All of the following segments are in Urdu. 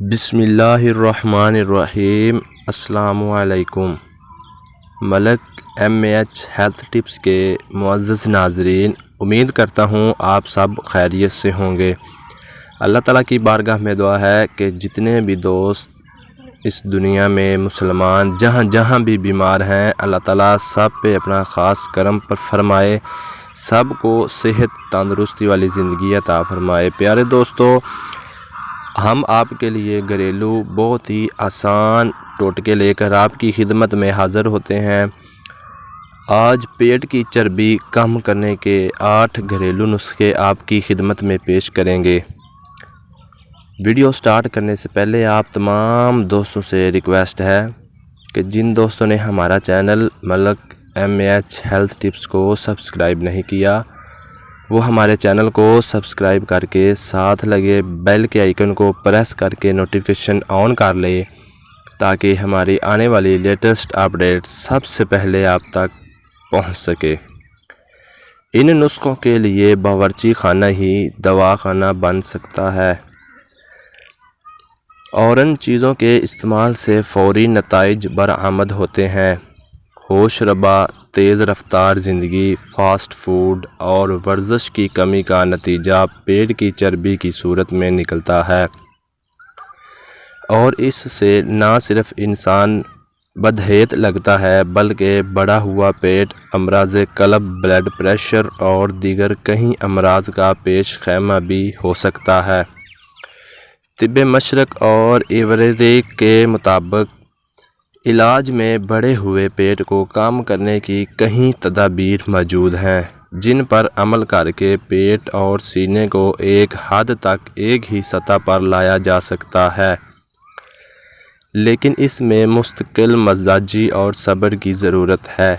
بسم اللہ الرحمن الرحیم۔ السلام علیکم۔ ملک MAH ہیلتھ ٹپس کے معزز ناظرین، امید کرتا ہوں آپ سب خیریت سے ہوں گے۔ اللہ تعالیٰ کی بارگاہ میں دعا ہے کہ جتنے بھی دوست اس دنیا میں مسلمان جہاں بھی بیمار ہیں، اللہ تعالیٰ سب پہ اپنا خاص کرم پر فرمائے، سب کو صحت تندرستی والی زندگی عطا فرمائے۔ پیارے دوستو، ہم آپ کے لیے گھریلو بہت ہی آسان ٹوٹکے لے کر آپ کی خدمت میں حاضر ہوتے ہیں۔ آج پیٹ کی چربی کم کرنے کے 8 گھریلو نسخے آپ کی خدمت میں پیش کریں گے۔ ویڈیو سٹارٹ کرنے سے پہلے آپ تمام دوستوں سے ریکویسٹ ہے کہ جن دوستوں نے ہمارا چینل ملک MAH ہیلتھ ٹپس کو سبسکرائب نہیں کیا، وہ ہمارے چینل کو سبسکرائب کر کے ساتھ لگے بیل کے آئیکن کو پریس کر کے نوٹیفیکیشن آن کر لے، تاکہ ہماری آنے والی لیٹسٹ اپڈیٹ سب سے پہلے آپ تک پہنچ سکے۔ ان نسخوں کے لیے باورچی خانہ ہی دواخانہ بن سکتا ہے، اور ان چیزوں کے استعمال سے فوری نتائج برآمد ہوتے ہیں۔ ہوش ربا تیز رفتار زندگی، فاسٹ فوڈ اور ورزش کی کمی کا نتیجہ پیٹ کی چربی کی صورت میں نکلتا ہے، اور اس سے نہ صرف انسان بدہیت لگتا ہے بلکہ بڑھا ہوا پیٹ امراض قلب، بلڈ پریشر اور دیگر کئی امراض کا پیش خیمہ بھی ہو سکتا ہے۔ طب مشرق اور آیوروید کے مطابق علاج میں بڑھے ہوئے پیٹ کو کم کرنے کی کئی تدابیر موجود ہیں، جن پر عمل کر کے پیٹ اور سینے کو ایک حد تک ایک ہی سطح پر لایا جا سکتا ہے، لیکن اس میں مستقل مزاجی اور صبر کی ضرورت ہے،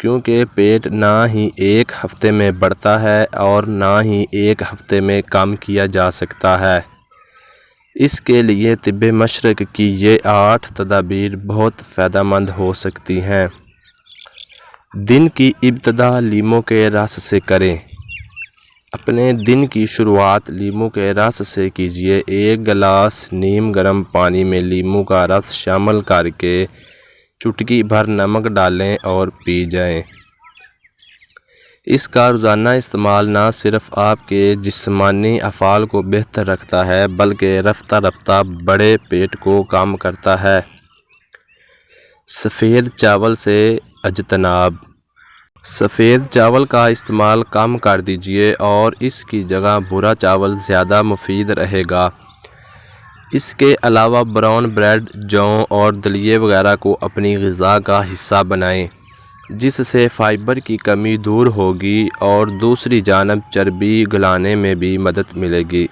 کیونکہ پیٹ نہ ہی ایک ہفتے میں بڑھتا ہے اور نہ ہی ایک ہفتے میں کم کیا جا سکتا ہے۔ اس کے لیے طب مشرق کی یہ 8 تدابیر بہت فائدہ مند ہو سکتی ہیں۔ دن کی ابتدا لیموں کے رس سے کریں۔ اپنے دن کی شروعات لیموں کے رس سے کیجیے۔ 1 گلاس نیم گرم پانی میں لیموں کا رس شامل کر کے چٹکی بھر نمک ڈالیں اور پی جائیں۔ اس کا روزانہ استعمال نہ صرف آپ کے جسمانی افعال کو بہتر رکھتا ہے بلکہ رفتہ رفتہ بڑے پیٹ کو کم کرتا ہے۔ سفید چاول سے اجتناب۔ سفید چاول کا استعمال کم کر دیجیے اور اس کی جگہ بھورا چاول زیادہ مفید رہے گا۔ اس کے علاوہ براؤن بریڈ، جو اور دلیے وغیرہ کو اپنی غذا کا حصہ بنائیں، جس سے فائبر کی کمی دور ہوگی اور دوسری جانب چربی گلانے میں بھی مدد ملے گی۔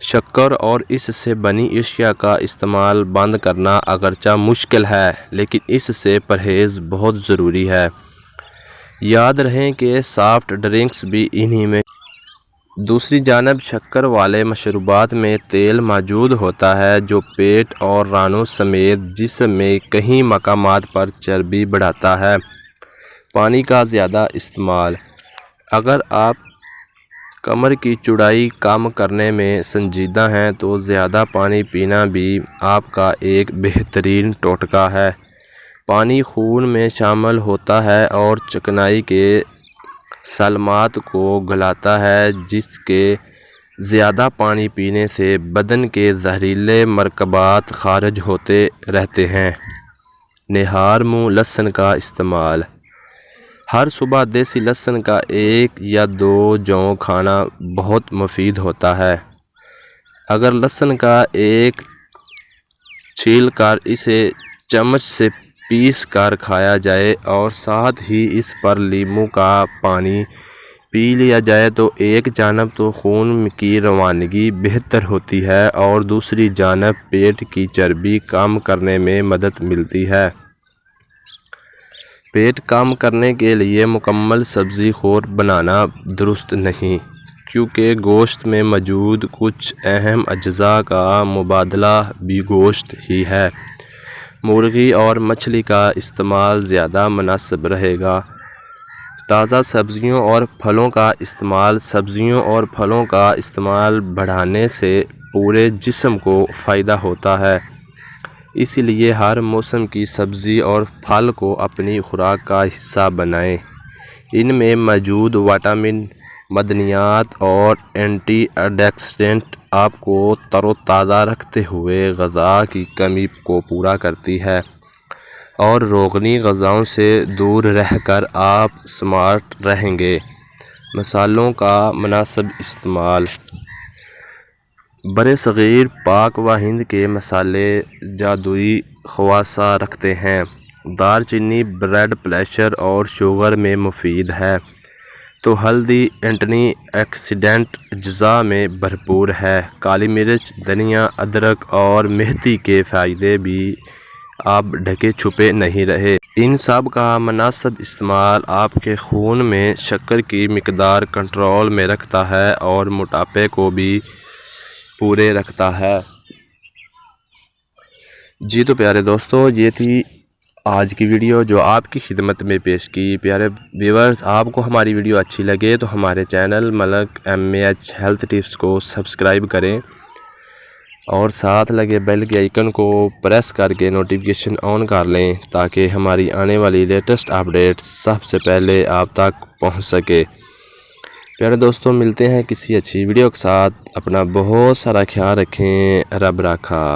شکر اور اس سے بنی اشیاء کا استعمال بند کرنا اگرچہ مشکل ہے، لیکن اس سے پرہیز بہت ضروری ہے۔ یاد رہیں کہ سافٹ ڈرنکس بھی انہی میں۔ دوسری جانب شکر والے مشروبات میں تیل موجود ہوتا ہے، جو پیٹ اور رانوں سمیت جسم میں کئی مقامات پر چربی بڑھاتا ہے۔ پانی کا زیادہ استعمال۔ اگر آپ کمر کی چوڑائی کم کرنے میں سنجیدہ ہیں تو زیادہ پانی پینا بھی آپ کا ایک بہترین ٹوٹکا ہے۔ پانی خون میں شامل ہوتا ہے اور چکنائی کے سالمات کو گلاتا ہے، جس کے زیادہ پانی پینے سے بدن کے زہریلے مرکبات خارج ہوتے رہتے ہیں۔ نہار منہ لہسن کا استعمال۔ ہر صبح دیسی لہسن کا 1 یا 2 جوں کھانا بہت مفید ہوتا ہے۔ اگر لہسن کا ایک چھیل کر اسے چمچ سے پیس کر کھایا جائے اور ساتھ ہی اس پر لیموں کا پانی پی لیا جائے تو ایک جانب تو خون کی روانگی بہتر ہوتی ہے اور دوسری جانب پیٹ کی چربی کم کرنے میں مدد ملتی ہے۔ پیٹ کم کرنے کے لیے مکمل سبزی خور بنانا درست نہیں، کیونکہ گوشت میں موجود کچھ اہم اجزاء کا مبادلہ بھی گوشت ہی ہے۔ مرغی اور مچھلی کا استعمال زیادہ مناسب رہے گا۔ تازہ سبزیوں اور پھلوں کا استعمال۔ سبزیوں اور پھلوں کا استعمال بڑھانے سے پورے جسم کو فائدہ ہوتا ہے۔ اسی لیے ہر موسم کی سبزی اور پھل کو اپنی خوراک کا حصہ بنائیں۔ ان میں موجود وٹامن، معدنیات اور اینٹی آکسیڈنٹ آپ کو تر و تازہ رکھتے ہوئے غذا کی کمی کو پورا کرتی ہے، اور روغنی غذاؤں سے دور رہ کر آپ سمارٹ رہیں گے۔ مصالحوں کا مناسب استعمال۔ برصغیر پاک و ہند کے مصالحے جادوئی خواص رکھتے ہیں۔ دار چینی بلڈ پریشر اور شوگر میں مفید ہے، تو ہلدی اینٹی آکسیڈنٹ اجزاء میں بھرپور ہے۔ کالی مرچ، دھنیا، ادرک اور مہندی کے فائدے بھی اب ڈھکے چھپے نہیں رہے۔ ان سب کا مناسب استعمال آپ کے خون میں شکر کی مقدار کنٹرول میں رکھتا ہے اور موٹاپے کو بھی پورے رکھتا ہے۔ جی تو پیارے دوستو، یہ تھی آج کی ویڈیو جو آپ کی خدمت میں پیش کی۔ پیارے ویورز، آپ کو ہماری ویڈیو اچھی لگے تو ہمارے چینل ملک MAH ہیلتھ ٹپس کو سبسکرائب کریں اور ساتھ لگے بیل کے آئیکن کو پریس کر کے نوٹیفیکیشن آن کر لیں تاکہ ہماری آنے والی لیٹسٹ اپڈیٹ سب سے پہلے آپ تک پہنچ سکے۔ پیارے دوستوں، ملتے ہیں کسی اچھی ویڈیو کے ساتھ۔ اپنا بہت سارا خیال رکھیں۔ رب رکھا۔